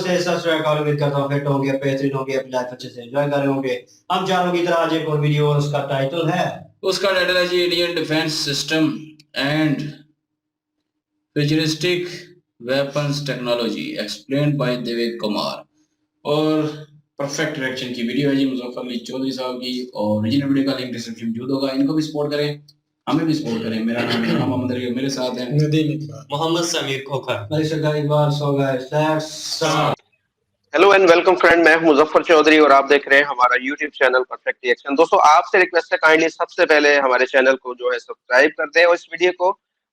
नमस्ते, सत श्री अकाल। उम्मीद करता हूँ फिट होंगे, बेहतरीन होंगे, अपनी लाइफ अच्छे से एंजॉय कर रहे होंगे। हम चारों की तरह आज एक और वीडियो, उसका टाइटल है जी Indian defence system and futuristic weapons technology explained by Devek Kumar. और परफेक्ट रिएक्शन की वीडियो है जी मुजफ्फर अली चौधरी साहब की, और ओरिजिनल वीडियो का लिंक डिस्क्रिप्शन में होगा। इनको भी सपोर्ट करें, हमें भी सपोर्ट करें। मेरा नाम है मोहम्मद अली, मेरे साथ हैं Mohammad Sameer Khokhar. Hello and welcome friend, मैं हूं मुजफ्फर चौधरी और आप देख रहे हैं हमारा यूट्यूब चैनल परफेक्ट रिएक्शन। दोस्तों, आपसे रिक्वेस्ट है काइंडली सबसे पहले हमारे चैनल को जो है सब्सक्राइब कर दें और इस वीडियो को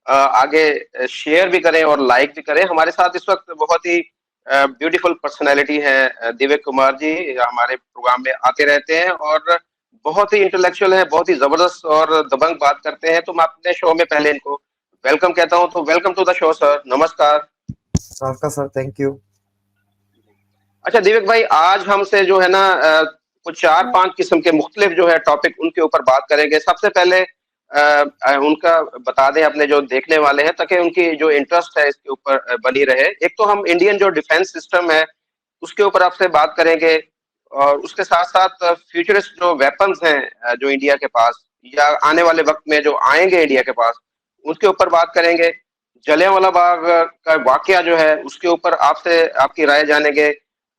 आगे शेयर भी करें और लाइक भी करें। हमारे साथ इस वक्त बहुत ही ब्यूटीफुल पर्सनैलिटी है देवेक कुमार जी, हमारे प्रोग्राम में आते रहते हैं और बहुत ही इंटेलेक्चुअल है, बहुत ही जबरदस्त और दबंग बात करते हैं। तो मैं अपने शो में पहले इनको वेलकम कहता हूं। तो welcome to the show sir, नमस्कार। आपका सर, थैंक यू। अच्छा देवेक भाई, आज हमसे जो है ना कुछ 4-5 किस्म के मुख्तलिफ जो है टॉपिक उनके ऊपर बात करेंगे। सबसे पहले उनका बता दें अपने जो देखने वाले हैं, ताकि उनकी जो इंटरेस्ट है इसके ऊपर बनी रहे। एक तो हम इंडियन जो डिफेंस सिस्टम है उसके ऊपर आपसे बात करेंगे, और उसके साथ साथ फ्यूचरिस्ट जो वेपन्स हैं जो इंडिया के पास या आने वाले वक्त में जो आएंगे इंडिया के पास, उसके ऊपर बात करेंगे। जलियांवाला बाग का वाकया जो है उसके ऊपर आपसे आपकी राय जानेंगे।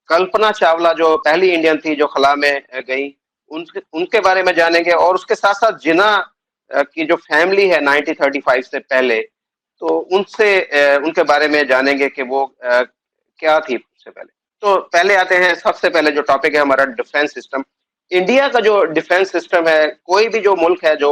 कल्पना चावला जो पहली इंडियन थी जो खला में गई, उनके उनके बारे में जानेंगे। और उसके साथ साथ जिन्ना की जो फैमिली है 1935 से पहले, तो उनसे उनके बारे में जानेंगे कि वो क्या थी उससे पहले। तो पहले आते हैं, सबसे पहले जो टॉपिक है हमारा डिफेंस सिस्टम। इंडिया का जो डिफेंस सिस्टम है, कोई भी जो मुल्क है जो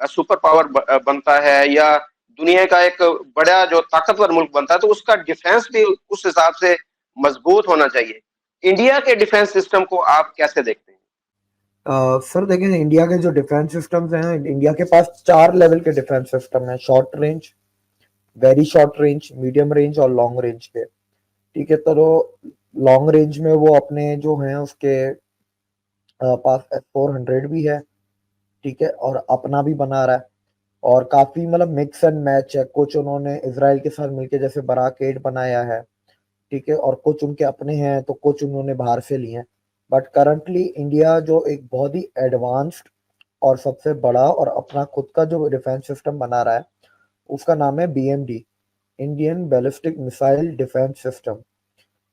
सुपर पावर बनता है या दुनिया का एक बड़ा जो ताकतवर मुल्क बनता है, तो उसका डिफेंस भी उस हिसाब से मजबूत होना चाहिए। इंडिया के डिफेंस सिस्टम को आप कैसे देखते हैं? सर देखिए, इंडिया के जो डिफेंस सिस्टम्स हैं, इंडिया के पास 4 लेवल के डिफेंस सिस्टम हैं। Short range, very short range, medium range और लॉन्ग रेंज के। ठीक है, तो लॉन्ग रेंज में वो अपने जो हैं उसके पास S-400 भी है, ठीक है, और अपना भी बना रहा है। और काफी मतलब मिक्स एंड मैच है। कुछ उन्होंने इसराइल के साथ मिलके जैसे बराक 8 बनाया है, ठीक है, और कुछ उनके अपने हैं, तो कुछ उन्होंने बाहर से लिए हैं। बट करंटली इंडिया जो एक बहुत ही एडवांस्ड और सबसे बड़ा और अपना खुद का जो डिफेंस सिस्टम बना रहा है, उसका नाम है BMD, Indian ballistic missile defence system.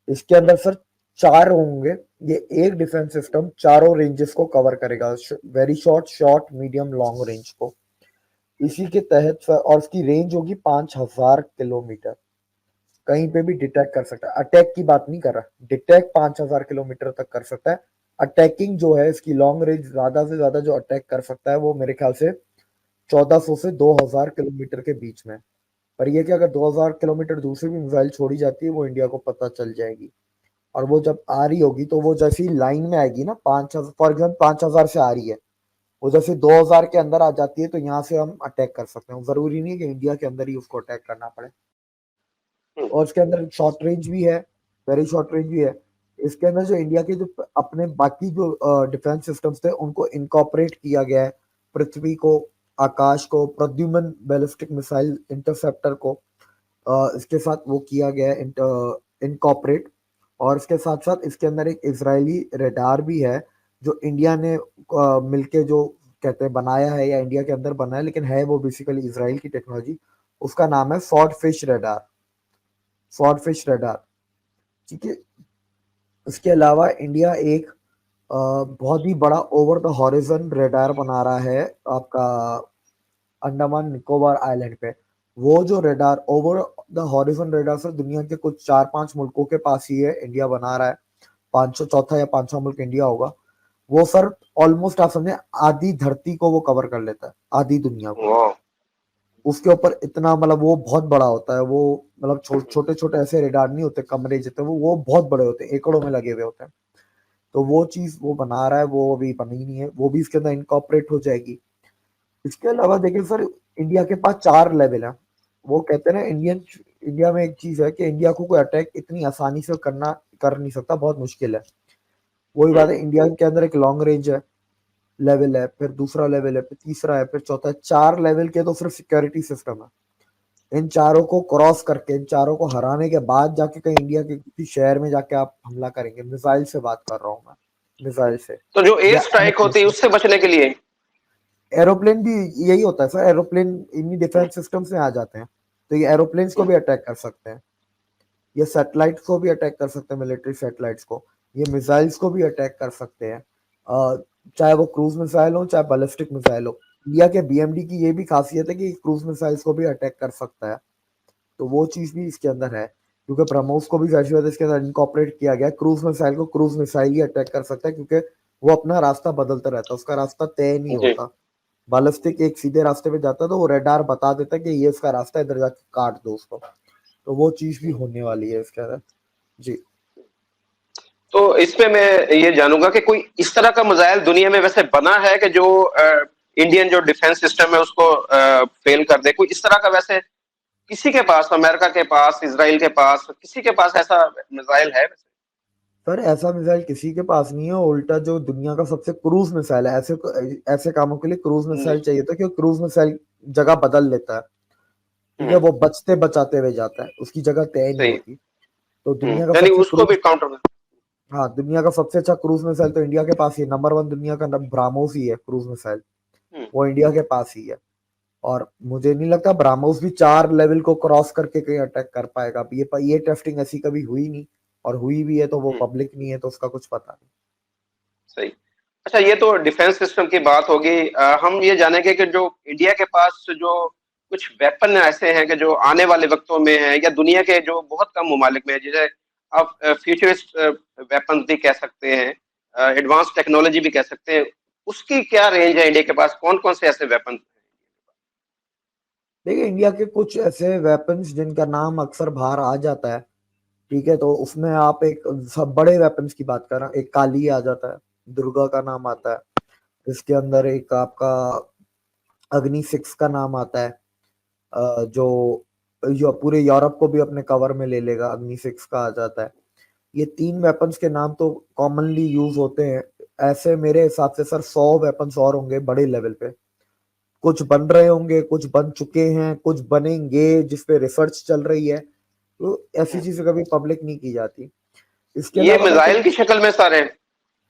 इसके अंदर सर 4 होंगे। ये एक डिफेंस सिस्टम चारों रेंजेस को कवर करेगा, very short, short, medium, long range को। इसी के तहत सर, और इसकी रेंज होगी 5000 किलोमीटर। कहीं पे भी डिटेक्ट कर सकता है। अटैक की बात नहीं कर रहा, डिटेक्ट 5000 किलोमीटर तक कर सकता है। अटैकिंग जो है इसकी लॉन्ग रेंज, ज्यादा से ज्यादा जो अटैक कर सकता है वो मेरे ख्याल से 1400 से 2000 किलोमीटर के बीच में। पर यह कि अगर 2000 किलोमीटर दूर से भी मिसाइल छोड़ी जाती है, वो इंडिया को पता चल जाएगी। और वो जब आ रही होगी तो वो जैसी लाइन में आएगी ना, 5000 फॉर एग्जाम्पल 5000 से आ रही है, वो जैसे 2000 के अंदर आ जाती है, तो यहाँ से हम अटैक कर सकते हैं। जरूरी नहीं है कि इंडिया के अंदर ही उसको अटैक करना पड़े। और इसके अंदर शॉर्ट रेंज भी है, वेरी शॉर्ट रेंज भी है। इसके अंदर जो इंडिया के जो अपने बाकी जो डिफेंस सिस्टम्स थे, उनको इनकॉर्पोरेट किया गया है। पृथ्वी को, आकाश को, प्रद्युमन बैलिस्टिक मिसाइल इंटरसेप्टर को इसके साथ वो किया गया है इनकॉर्पोरेट। और इसके साथ साथ इसके अंदर एक इजरायली रडार भी है, जो इंडिया ने मिलके जो कहते हैं बनाया है, या इंडिया के अंदर बना है, लेकिन है वो बेसिकली इसराइल की टेक्नोलॉजी। उसका नाम है स्वॉर्डफिश रडार, स्वॉर्डफिश रडार, ठीक है। इसके अलावा इंडिया एक बहुत ही बड़ा ओवर द हॉरिजन रडार बना रहा है आपका अंडमान निकोबार आइलैंड पे। वो जो radar, over the horizon radar, sir दुनिया के कुछ 4-5 मुल्कों के पास ही है, इंडिया बना रहा है। 500 चौथा या 500 मुल्क इंडिया होगा। वो सर ऑलमोस्ट आप समझे आधी धरती को वो कवर कर लेता है, आधी दुनिया को। उसके ऊपर इतना मतलब वो बहुत बड़ा होता है। वो मतलब छोटे छोटे ऐसे रेडार नहीं होते कमरे जितने, वो बहुत बड़े होते हैं, एकड़ों में लगे हुए होते हैं। तो वो चीज वो बना रहा है, वो अभी बनी नहीं है, वो भी इसके अंदर इनकॉर्पोरेट हो जाएगी। इसके अलावा देखिए सर, इंडिया के पास 4 लेवल है। वो कहते हैं ना, इंडिया में एक चीज है कि इंडिया को कोई अटैक इतनी आसानी से कर नहीं सकता, बहुत मुश्किल है। वही बात है, इंडिया के अंदर एक लॉन्ग रेंज है लेवल है, फिर दूसरा लेवल है, फिर तीसरा है, फिर चौथा है। 4 लेवल के तो सिर्फ सिक्योरिटी सिस्टम है। इन चारों को क्रॉस करके, इन चारों को हराने के बाद जाके कहीं इंडिया के किसी शहर में जाके आप हमला करेंगे। मिसाइल से बात कर रहा हूँ मैं, मिसाइल से। तो जो एयर या स्ट्राइक होती है उससे बचने के लिए? एरोप्लेन भी यही होता है सर, एरोप्लेन इन्हीं डिफेंस सिस्टम में आ जाते हैं। तो ये एरोप्लेन्स को भी अटैक कर सकते हैं, ये सैटेलाइट्स को भी अटैक कर सकते हैं, मिलिट्री सैटेलाइट्स को, ये मिसाइल्स को भी अटैक कर सकते हैं। चाहे वो क्रूज मिसाइल हो चाहे बैलिस्टिक मिसाइल हो। इंडिया के बीएमडी की ये भी खासियत है कि क्रूज मिसाइल्स को भी अटैक कर सकता है, तो वो चीज भी इसके अंदर है। क्योंकि ब्रह्मोस को भी वैसे इसके अंदर इनकॉर्पोरेट किया गया। क्रूज मिसाइल को क्रूज मिसाइल ही अटैक कर सकता है, क्योंकि वो अपना रास्ता बदलता रहता है, उसका रास्ता तय नहीं जी। होता। बैलिस्टिक एक सीधे रास्ते पे जाता है तो वो रेडार बता देता है कि ये इसका रास्ता है, इधर जाके काट दो उसको। तो वो चीज भी होने वाली है इसके अंदर जी। तो इसमें मैं ये जानूंगा कि कोई इस तरह का मिसाइल दुनिया में वैसे बना है कि जो इंडियन जो डिफेंस सिस्टम है उसको फेल कर दे? कोई इस तरह का वैसे किसी के पास, अमेरिका के पास, इसराइल के पास, किसी के पास ऐसा मिसाइल है वैसे? पर ऐसा मिसाइल किसी के पास नहीं है। उल्टा जो दुनिया का सबसे क्रूज मिसाइल है, ऐसे ऐसे कामों के लिए क्रूज मिसाइल जी। चाहिए था, क्योंकि क्रूज मिसाइल जगह बदल लेता है। ठीक है, हम्म। वो बचते बचाते हुए जाता है, उसकी जगह तय नहीं सही। होती। तो दुनिया का यानी सबसे उसको भी क्रूज, काउंटर में। हाँ, दुनिया का सबसे अच्छा क्रूज मिसाइल तो इंडिया के पास ही है। नंबर वन दुनिया का ब्राह्मोस ही है क्रूज मिसाइल, हम्म। वो इंडिया के पास ही है। और मुझे नहीं लगता ब्राह्मोस भी 4 लेवल को क्रॉस करके कहीं अटैक कर पाएगा। अब ये टेस्टिंग ऐसी कभी हुई नहीं, और हुई भी है तो वो हम्म। पब्लिक नहीं है, तो उसका कुछ पता नहीं। सही। अच्छा, ये तो डिफेंस सिस्टम की बात होगी। हम ये जानेंगे कि जो इंडिया के पास जो कुछ वेपन ऐसे हैं कि जो आने वाले वक्तों में है या दुनिया के जो बहुत कम ममालिक में है, जिसे आप फ्यूचरिस्ट वेपन भी कह सकते हैं, एडवांस टेक्नोलॉजी भी कह सकते हैं, उसकी क्या रेंज है इंडिया के पास? कौन कौन से ऐसे वेपन? देखिए, इंडिया के कुछ ऐसे वेपन्स जिनका नाम अक्सर बाहर आ जाता है, ठीक है, तो उसमें आप एक सब बड़े वेपन्स की बात कर रहे हैं। एक काली आ जाता है, दुर्गा का नाम आता है, इसके अंदर एक आपका अग्नि 6 का नाम आता है, जो जो पूरे यूरोप को भी अपने कवर में ले लेगा, अग्नि 6 का आ जाता है। ये 3 वेपन्स के नाम तो कॉमनली यूज होते हैं। ऐसे मेरे हिसाब से सर 100 वेपन्स और होंगे बड़े लेवल पे, कुछ बन रहे होंगे, कुछ बन चुके हैं, कुछ बनेंगे जिस पे रिसर्च चल रही है। तो ऐसी चीजें कभी पब्लिक नहीं की जाती। इसके ये अलावा मैं मिसाइल की शक्ल में सारे?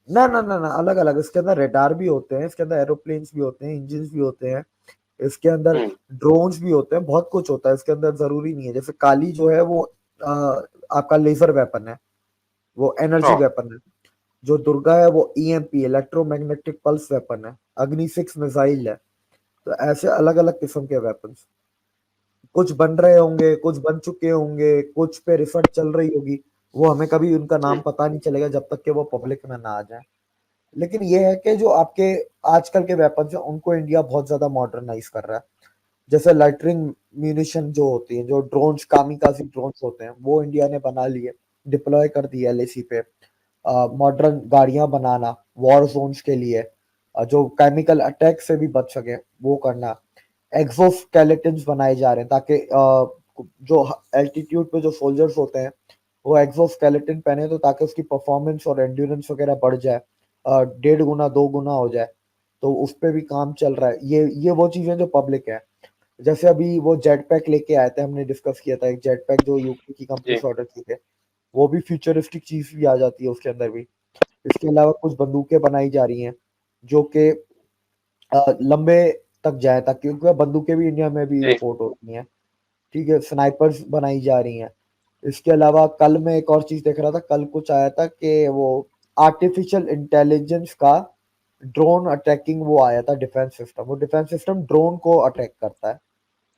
ना ना ना ना, अलग अलग। इसके अंदर रेडार भी होते हैं, इसके अंदर एरोप्लेन्स भी होते हैं, इंजन भी होते हैं, इसके अंदर हम्म। ड्रोन्स भी होते हैं, बहुत कुछ होता है इसके अंदर। जरूरी नहीं है, जैसे काली जो है वो आपका लेजर वेपन है, वो एनर्जी हाँ। वेपन है। जो दुर्गा है वो ईएमपी, इलेक्ट्रोमैग्नेटिक पल्स वेपन है। अग्नि 6 मिसाइल है। तो ऐसे अलग अलग किस्म के वेपन्स कुछ बन रहे होंगे, कुछ बन चुके होंगे, कुछ पे रिसर्च चल रही होगी। वो हमें कभी उनका नाम हम्म। पता नहीं चलेगा जब तक कि वो पब्लिक में ना आ जाए। लेकिन ये है कि जो आपके आजकल के वेपन्स हैं उनको इंडिया बहुत ज्यादा मॉडर्नाइज कर रहा है। जैसे लाइटनिंग म्यूनिशन जो होती है, जो ड्रोन्स, कामिकाज़ी ड्रोन्स होते हैं, वो इंडिया ने बना लिए, डिप्लॉय कर दिया एलएसी पे। मॉडर्न गाड़ियां बनाना वॉर जोन्स के लिए, जो केमिकल अटैक से भी बच सके, वो करना। एक्सोस्केलेटन्स बनाए जा रहे हैं ताकि जो एल्टीट्यूड पे जो सोल्जर्स होते हैं वो एक्सोस्केलेटन पहने, तो ताकि उसकी परफॉर्मेंस और एंड्योरेंस वगैरह बढ़ जाए, 1.5 गुना 2 गुना हो जाए। तो उस पे भी काम चल रहा है। ये वो चीजें जो पब्लिक है। जैसे अभी वो जेट पैक लेके आए थे, हमने डिस्कस किया था, एक जेट पैक जो यूके की कंपनी जी। से ऑर्डर किए थे, वो भी फ्यूचरिस्टिक चीज भी आ जाती है उसके अंदर भी। इसके अलावा कुछ बंदूकें बनाई जा रही हैं जो कि लंबे तक जाए, ताकि क्योंकि बंदूकें भी इंडिया में भी जी। इंपोर्ट होती हैं। ठीक है, स्नाइपर्स बनाई जा रही हैं। इसके अलावा कल मैं एक और चीज देख रहा था, कल कुछ आया था कि वो आर्टिफिशियल इंटेलिजेंस का ड्रोन अटैकिंग वो आया था डिफेंस सिस्टम। वो डिफेंस सिस्टम ड्रोन को अटैक करता है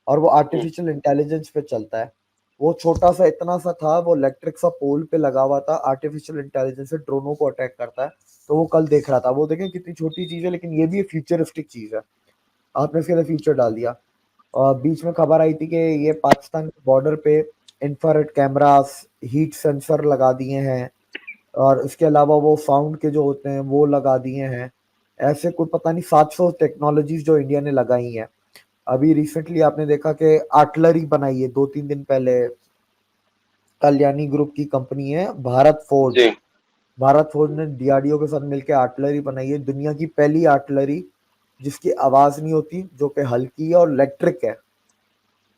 और वो हम्म। आर्टिफिशियल इंटेलिजेंस पे चलता है। वो छोटा सा इतना सा था, वो इलेक्ट्रिक सा पोल पे लगा हुआ था, आर्टिफिशियल इंटेलिजेंस से ड्रोनों को अटैक करता है। तो वो कल देख रहा था, वो देखें कितनी छोटी चीज है, लेकिन ये भी एक फ्यूचरिस्टिक चीज है। आपने इसके अंदर फ्यूचर डाल दिया। और बीच में खबर आई थी कि ये पाकिस्तान के बॉर्डर पे इंफ्रारेड कैमरास, हीट सेंसर लगा दिए हैं, और इसके अलावा वो साउंड के जो होते हैं वो लगा दिए हैं। ऐसे कोई पता नहीं 700 टेक्नोलॉजीज जो इंडिया ने लगाई हैं। अभी रिसेंटली आपने देखा कि आर्टिलरी बनाई है 2-3 दिन पहले, कल्याणी ग्रुप की कंपनी है भारत फोर्ज। जी। भारत फोर्ज ने डीआरडीओ के साथ मिलकर आर्टिलरी बनाई है, दुनिया की पहली आर्टिलरी जिसकी आवाज नहीं होती, जो कि हल्की है और इलेक्ट्रिक है।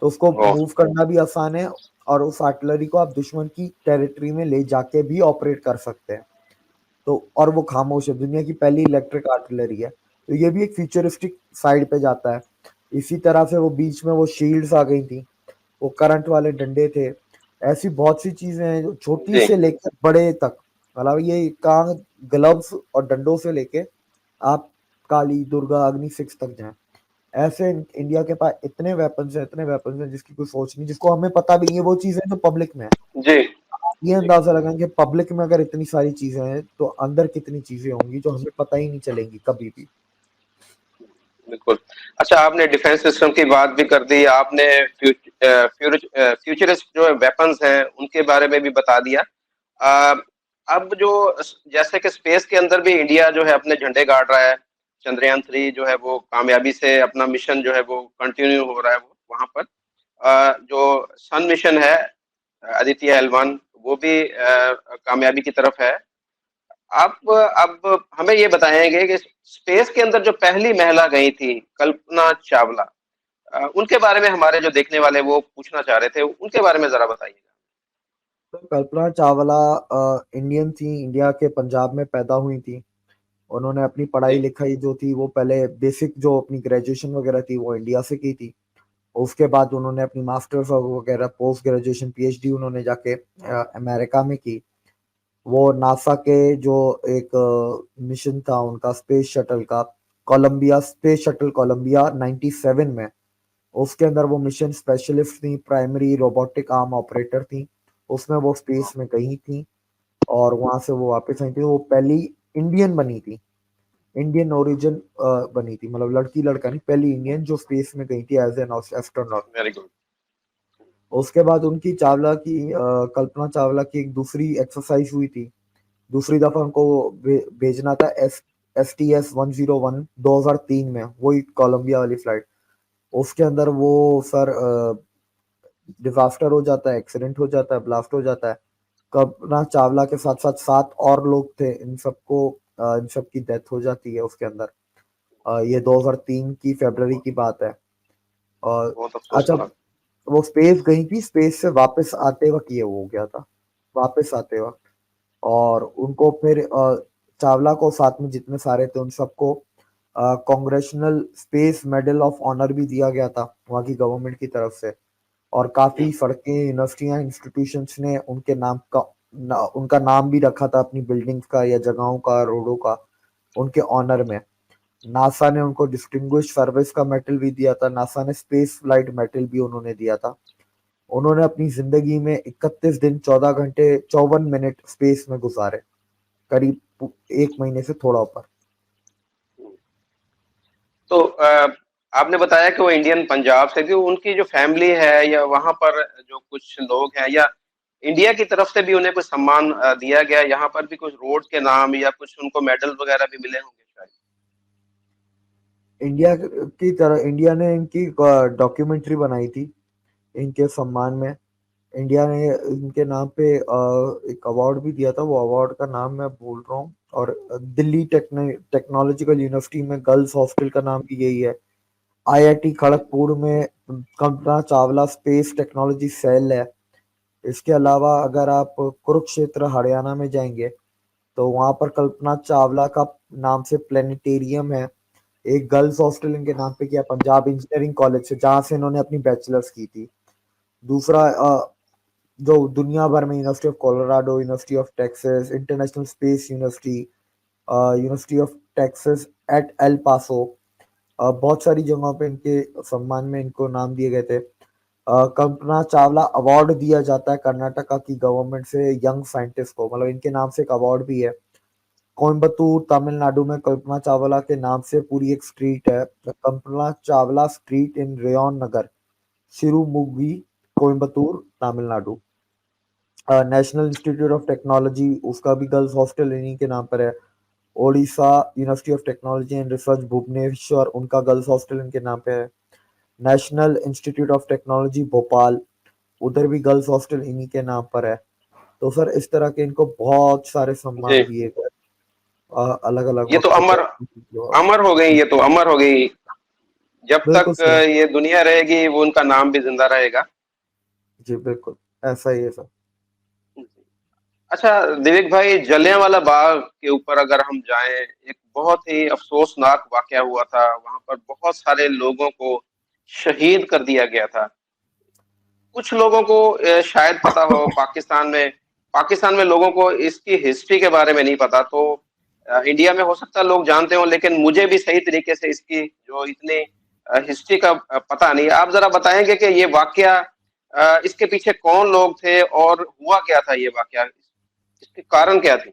तो उसको ओह, मूव करना भी आसान है, और उस आर्टिलरी को आप दुश्मन की टेरिटरी में ले जाके भी ऑपरेट कर सकते हैं। तो और वो खामोश है, दुनिया की पहली इलेक्ट्रिक आर्टिलरी है, तो ये भी एक फ्यूचरिस्टिक साइड पे जाता है। इसी तरह से वो बीच में वो शील्ड्स आ गई थी, वो करंट वाले डंडे थे। ऐसी बहुत सी चीजें हैं जो छोटी जी से लेकर बड़े तक, मतलब ये काम ग्लव्स और डंडों से लेके आप काली दुर्गा अग्नि 6 तक जाएं। ऐसे इंडिया के पास इतने वेपन्स हैं जिसकी कोई सोच नहीं, जिसको हमें पता भी नहीं है, वो चीजें जो पब्लिक में है। जी ये जी अंदाजा लगाएं कि पब्लिक में अगर इतनी सारी चीजें हैं तो अंदर कितनी चीजें होंगी जो हमें पता ही नहीं चलेंगी कभी भी। बिल्कुल। अच्छा, आपने डिफेंस सिस्टम की बात भी कर दी, आपने फ्यूचरिस्ट जो वेपन्स हैं उनके बारे में भी बता दिया। अ, अब जो जैसे कि स्पेस के अंदर भी इंडिया जो है अपने झंडे गाड़ रहा है, चंद्रयान 3 जो है वो कामयाबी से अपना मिशन जो है वो कंटिन्यू हो रहा है वो वहाँ पर। जो सन मिशन है आदित्य L1 वो भी कामयाबी की तरफ है। आप अब हमें ये बताएंगे कि स्पेस के अंदर जो पहली महिला गई थी कल्पना चावला, उनके बारे में हमारे जो देखने वाले वो पूछना चाह रहे थे, उनके बारे में जरा बताइएगा। तो कल्पना चावला इंडियन थी, इंडिया के पंजाब में पैदा हुई थी। उन्होंने अपनी पढ़ाई जी लिखाई जो थी वो पहले बेसिक जो अपनी ग्रेजुएशन वगैरह थी वो इंडिया से की थी। उसके बाद उन्होंने अपनी मास्टर्स वगैरह पोस्ट ग्रेजुएशन पीएचडी उन्होंने जाके अमेरिका में की। वो नासा के जो एक मिशन था उनका स्पेस शटल का, कोलंबिया स्पेस शटल कोलंबिया 97 में, उसके अंदर वो मिशन स्पेशलिस्ट थी, प्राइमरी रोबोटिक आर्म ऑपरेटर थी। उसमें वो स्पेस में गई थी और वहां से वो वापस आई थी। वो पहली इंडियन बनी थी, इंडियन ओरिजिन बनी थी, मतलब लड़की लड़का नहीं, पहली इंडियन जो स्पेस में गई थी as an astronaut. Very good. उसके बाद उनकी कल्पना चावला की एक दूसरी एक्सरसाइज हुई थी। दूसरी दफा उनको भेजना था STS 101 2003 में, वही कोलंबिया वाली फ्लाइट। उसके अंदर वो सर डिजास्टर हो जाता है, एक्सीडेंट हो जाता है, ब्लास्ट हो जाता है। कल्पना चावला के साथ साथ 7 और लोग थे, इन सब की डेथ हो जाती है उसके अंदर। ये 2003 की फरवरी की बात है। और बहुत अफसोस अच्छा, की बात। वो स्पेस गई थी, स्पेस से वापस आते वक्त ये हो गया था, वापस आते वक्त। और उनको फिर चावला को साथ में जितने सारे थे उन सबको Congressional Space Medal of Honor भी दिया गया था वहाँ की गवर्नमेंट की तरफ से। और काफी सड़कें, यूनिवर्सिटियां, इंस्टीट्यूशंस ने उनका नाम भी रखा था अपनी बिल्डिंग्स का या जगहों का, रोडों का, उनके ऑनर में। नासा ने उनको डिस्टिंग्विश सर्विस का मेडल भी दिया था, नासा ने स्पेस फ्लाइट मेडल भी उन्होंने दिया था। उन्होंने अपनी जिंदगी में 31 दिन 14 घंटे 54 मिनट स्पेस में गुजारे, करीब 1 महीने से थोड़ा ऊपर। तो आपने बताया कि वो इंडियन पंजाब से थी, उनकी जो फैमिली है या वहाँ पर जो कुछ लोग हैं या इंडिया की तरफ से भी उन्हें कुछ सम्मान दिया गया, यहाँ पर भी कुछ रोड के नाम या कुछ उनको मेडल वगैरह भी मिले होंगे शायद। इंडिया ने इनकी डॉक्यूमेंट्री बनाई थी इनके सम्मान में। इंडिया ने इनके नाम पे एक अवार्ड भी दिया था, वो अवार्ड का नाम मैं भूल रहा हूँ। और दिल्ली टेक्नोलॉजिकल यूनिवर्सिटी में गर्ल्स हॉस्टल का नाम भी यही है। IIT खड़गपुर में Kalpana Chawla space technology cell है। इसके अलावा अगर आप कुरुक्षेत्र हरियाणा में जाएंगे तो वहां पर कल्पना चावला का नाम से प्लेनेटेरियम है। एक गर्ल्स हॉस्टल इनके नाम पे किया पंजाब इंजीनियरिंग कॉलेज से, जहां से इन्होंने अपनी बैचलर्स की थी। दूसरा जो दुनिया भर में University of Colorado, University of Texas, International Space University, University of Texas at El Paso, बहुत सारी जगहों पे इनके सम्मान में इनको नाम दिए गए थे। कल्पना चावला अवार्ड दिया जाता है कर्नाटका की गवर्नमेंट से यंग साइंटिस्ट को, मतलब इनके नाम से एक अवार्ड भी है। कोयम्बतूर तमिलनाडु में कल्पना चावला के नाम से पूरी एक स्ट्रीट है, Kalpana Chawla street in Rayon Nagar, Sirumugai, Coimbatore, Tamil Nadu. National Institute of Technology, उसका भी गर्ल्स हॉस्टल इन्हीं के नाम पर है। Odisha University of Technology and Research Bhubaneswar, उनका गर्ल्स हॉस्टल इनके नाम पे है। National Institute of Technology Bhopal, उधर भी गर्ल्स हॉस्टल इन्हीं के नाम पर है। तो सर इस तरह के इनको बहुत सारे जी, सम्मान दिए गए अलग अलग ये तो वक्त पे। अमर अमर हो गई, ये तो अमर हो गई। जब बिल्कुल तक सही। ये दुनिया रहेगी वो उनका नाम भी जिंदा रहेगा। जी बिल्कुल, ऐसा ही है सर। अच्छा दिलीप भाई, जलियांवाला बाग के ऊपर अगर हम जाएं, एक बहुत ही अफसोसनाक वाकया हुआ था। वहां पर बहुत सारे लोगों को शहीद कर दिया गया था। कुछ लोगों को शायद पता हो, पाकिस्तान में लोगों को इसकी हिस्ट्री के बारे में नहीं पता। तो इंडिया में हो सकता है लोग जानते हो, लेकिन मुझे भी सही तरीके से इसकी जो इतनी हिस्ट्री का पता नहीं। आप जरा बताएंगे कि ये वाकया, इसके पीछे कौन लोग थे और हुआ क्या था ये वाकया, इसके कारण क्या थे?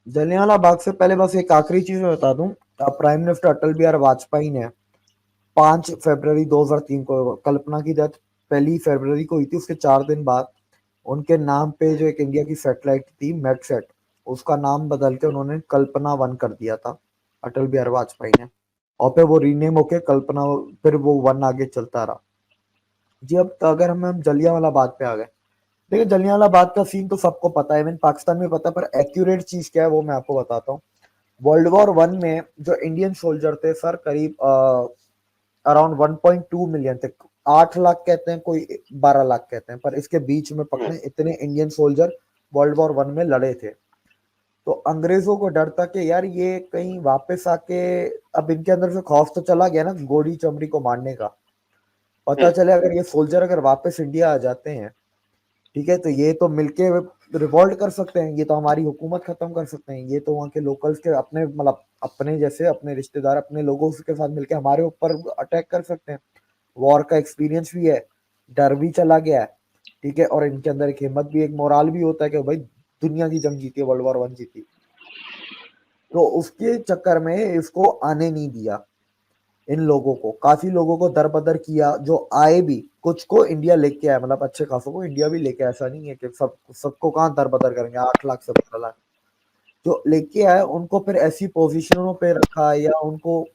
जलियांवाला बाग से पहले बस एक आखिरी चीज मैं बता दूं। प्राइम मिनिस्टर अटल बिहारी वाजपेयी ने 5 फरवरी 2003 को, कल्पना की डेथ 1 फरवरी को हुई थी, उसके 4 दिन बाद उनके नाम पे जो एक इंडिया की सैटेलाइट थी मेडसेट, उसका नाम बदल के उन्होंने कल्पना 1 कर दिया था, अटल बिहारी वाजपेयी ने। और फिर वो रीनेम होके कल्पना, फिर वो 1 आगे चलता रहा। जी अब तो अगर हम जलियांवाला बाग पे आ गए, देखिए जलियांवाला बाग का सीन तो सबको पता है, इवन पाकिस्तान में पता है, पर एक्यूरेट चीज क्या है वो मैं आपको बताता हूँ। वर्ल्ड वॉर 1 में जो इंडियन सोल्जर थे सर, करीब अराउंड 1.2 मिलियन थे। 8 लाख कहते हैं, कोई 12 लाख कहते हैं, पर इसके बीच में हम्म, पकड़े इतने इंडियन सोल्जर वर्ल्ड वॉर 1 में लड़े थे। तो अंग्रेजों को डर था कि यार ये कहीं वापस आके, अब इनके अंदर से खौफ तो चला गया ना गोली चमड़ी को मारने का। पता हम्म, चले अगर ये सोल्जर अगर वापस इंडिया आ जाते हैं, ठीक है, तो ये तो मिलके रिवॉल्ट कर सकते हैं, ये तो हमारी हुकूमत खत्म कर सकते हैं, ये तो वहाँ के लोकल्स के अपने, मतलब अपने जैसे अपने रिश्तेदार, अपने लोगों के साथ मिलके हमारे ऊपर अटैक कर सकते हैं। वॉर का एक्सपीरियंस भी है, डर भी चला गया है, ठीक है, और इनके अंदर एक हिम्मत भी, एक मोराल भी होता है कि भाई दुनिया की जंग जीती है, वर्ल्ड वॉर 1 जीती। तो उसके चक्कर में इसको आने नहीं दिया। इन लोगों को, काफी लोगों को दर बदर किया, जो आए भी, कुछ को इंडिया लेके आया, मतलब अच्छे खासों को इंडिया भी लेके आया। ऐसा नहीं है कि सबको कहाँ दर बदर करेंगे, 8 लाख 17 लाख जो लेके आए उनको फिर ऐसी पोजीशनों पे रखा, या उनको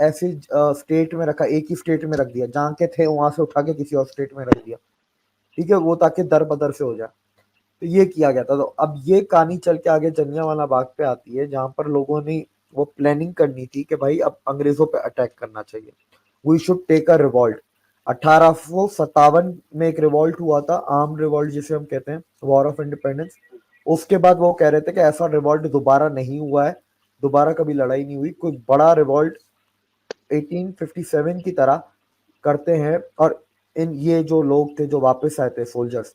ऐसी स्टेट में रखा, एक ही स्टेट में रख दिया, जहाँ के थे वहां से उठा के किसी और स्टेट में रख दिया, ठीक है, वो ताकि दर बदर से हो जाए। तो ये किया गया था। तो अब ये कहानी चल के आगे जलियांवाला बाग पे आती है, जहां पर लोगों ने वो प्लानिंग करनी थी कि भाई अब अंग्रेजों पे अटैक करना चाहिए, we should take a revolt. 1857 में एक रिवॉल्ट हुआ था, आर्म रिवॉल्ट जिसे हम कहते हैं, वॉर ऑफ इंडिपेंडेंस। उसके बाद वो कह रहे थे कि ऐसा रिवॉल्ट दोबारा नहीं हुआ है, दोबारा कभी लड़ाई नहीं हुई, कोई बड़ा रिवॉल्ट 1857 की तरह करते हैं। और इन ये जो लोग थे जो वापस आए थे सोल्जर्स,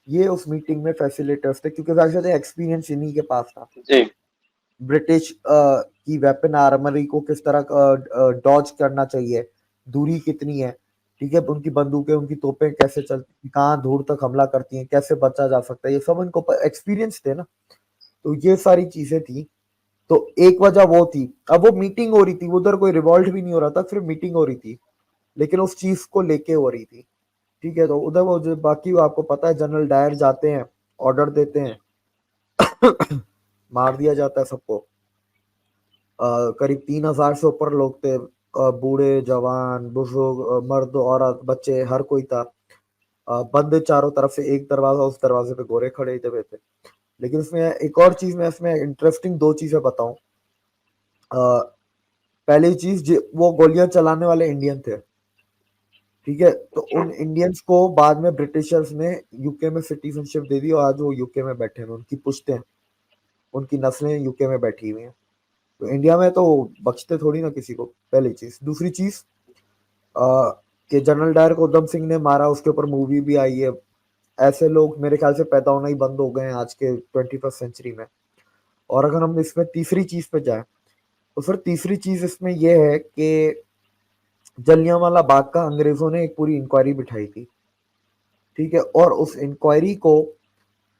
ये उस मीटिंग में फैसिलिटेटर्स थे, क्योंकि वैसे तो एक्सपीरियंस इन्हीं के पास था। जी। ब्रिटिश की वेपन आर्मरी को किस तरह डॉज करना चाहिए, दूरी कितनी है, ठीक है, उनकी बंदूकें, उनकी तोपें कैसे चलती, कहाँ दूर तक हमला करती हैं, कैसे बचा जा सकता है, ये सब इनको एक्सपीरियंस थे ना। तो ये सारी चीजें थी। तो एक वजह वो थी। अब वो मीटिंग हो रही थी, उधर कोई रिवॉल्ट भी नहीं हो रहा था, सिर्फ मीटिंग हो रही थी, लेकिन उस चीज को लेके हो रही थी, ठीक है। तो उधर वो जो बाकी वो आपको पता है, जनरल डायर जाते हैं, ऑर्डर देते हैं, मार दिया जाता है सबको। करीब 3,000 से ऊपर लोग थे, बूढ़े जवान बुजुर्ग, मर्द औरत बच्चे, हर कोई था। बंद चारों तरफ से, एक दरवाजा, उस दरवाजे पे गोरे खड़े हुए थे। लेकिन इसमें एक और चीज, मैं इसमें इंटरेस्टिंग 2 चीजें बताऊं। पहली चीज, वो गोलियां चलाने वाले इंडियन थे, ठीक है। तो उन इंडियंस को बाद में ब्रिटिशर्स ने यूके में सिटीजनशिप दे दी, और आज वो यूके में बैठे हैं, उनकी पुश्तें, उनकी नस्लें यूके में बैठी हुई हैं। तो इंडिया में तो बख्शते थोड़ी ना किसी को, पहली चीज। दूसरी चीज, कि जनरल डायर को उधम सिंह ने मारा, उसके ऊपर मूवी भी आई है। ऐसे लोग मेरे ख्याल से पैदा होना ही बंद हो गए हैं आज के 21st सेंचुरी में। और अगर हम इसमें तीसरी चीज पे जाए, तो फिर तीसरी चीज इसमें यह है कि जलियांवाला बाग का अंग्रेजों ने एक पूरी इंक्वायरी बिठाई थी, ठीक है। और उस इंक्वायरी को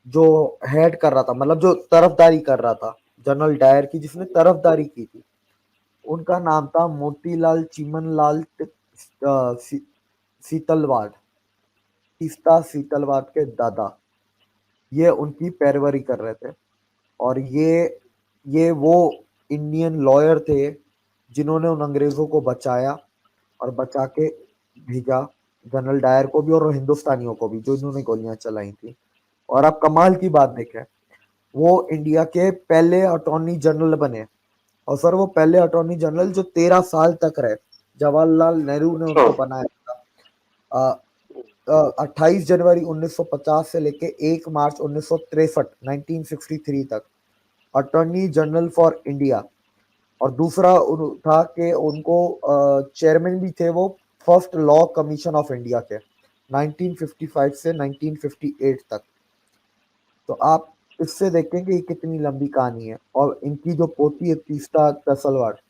जो हेड कर रहा था, मतलब जो तरफदारी कर रहा था जनरल डायर की, जिसने तरफदारी की थी, उनका नाम था मोतीलाल चिमनलाल सीतलवाड़, तीस्ता सीतलवाड़ के दादा। ये उनकी पैरवी कर रहे थे। और ये वो इंडियन लॉयर थे जिन्होंने उन अंग्रेजों को बचाया, और बचा के भेजा जनरल डायर को भी और हिंदुस्तानियों को भी, जो इन्होंने गोलियां चलाई थी। और आप कमाल की बात देखें, वो इंडिया के पहले अटॉर्नी जनरल बने। और सर वो पहले अटॉर्नी जनरल जो 13 साल तक रहे, जवाहरलाल नेहरू ने उनको बनाया था। 28 जनवरी 1950 से लेके 1 मार्च 1963 तक अटॉर्नी जनरल फॉर इंडिया। और दूसरा था कि उनको चेयरमैन भी थे वो first law commission of India के 1955 से 1958 तक। तो आप इससे देखें कि ये कितनी लंबी कहानी है। और इनकी जो पोती है तीस्ता तसलवार,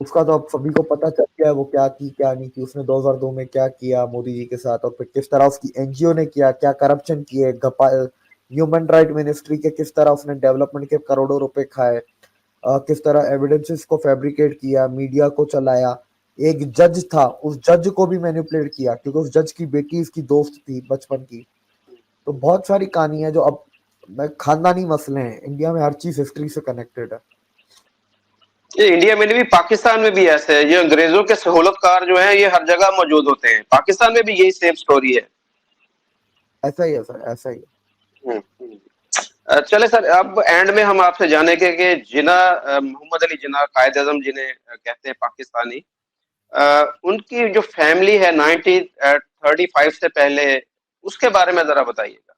उसका तो अब सभी को पता चल गया है वो क्या थी क्या नहीं थी, उसने 2002 में क्या किया मोदी जी के साथ, और फिर किस तरह उसकी एनजीओ ने किया, क्या करप्शन किए, ह्यूमन राइट मिनिस्ट्री के किस तरह उसने डेवलपमेंट के करोड़ों रुपए खाए, किस तरह एविडेंसेस को फैब्रिकेट किया, मीडिया को चलाया। एक जज था, उस जज को भी मैनिपुलेट किया क्योंकि उस जज की बेटी इसकी दोस्त थी बचपन की। तो बहुत सारी कहानी है जो अब खानदानी मसले हैं। इंडिया में हर चीज हिस्ट्री से कनेक्टेड है। ये इंडिया में नहीं भी पाकिस्तान में भी ऐसे है, ये अंग्रेजों के सहूलतकार जो है ये हर जगह मौजूद होते हैं। पाकिस्तान में भी यही सेम स्टोरी है। ऐसा ही है सर, ऐसा ही है। चले सर, अब एंड में हम आपसे जानेंगे कि जिन्ना मोहम्मद अली जिन्ना कायद आजम जिन्हें कहते हैं पाकिस्तानी, उनकी जो फैमिली है 1935 से पहले, उसके बारे में जरा बताइएगा।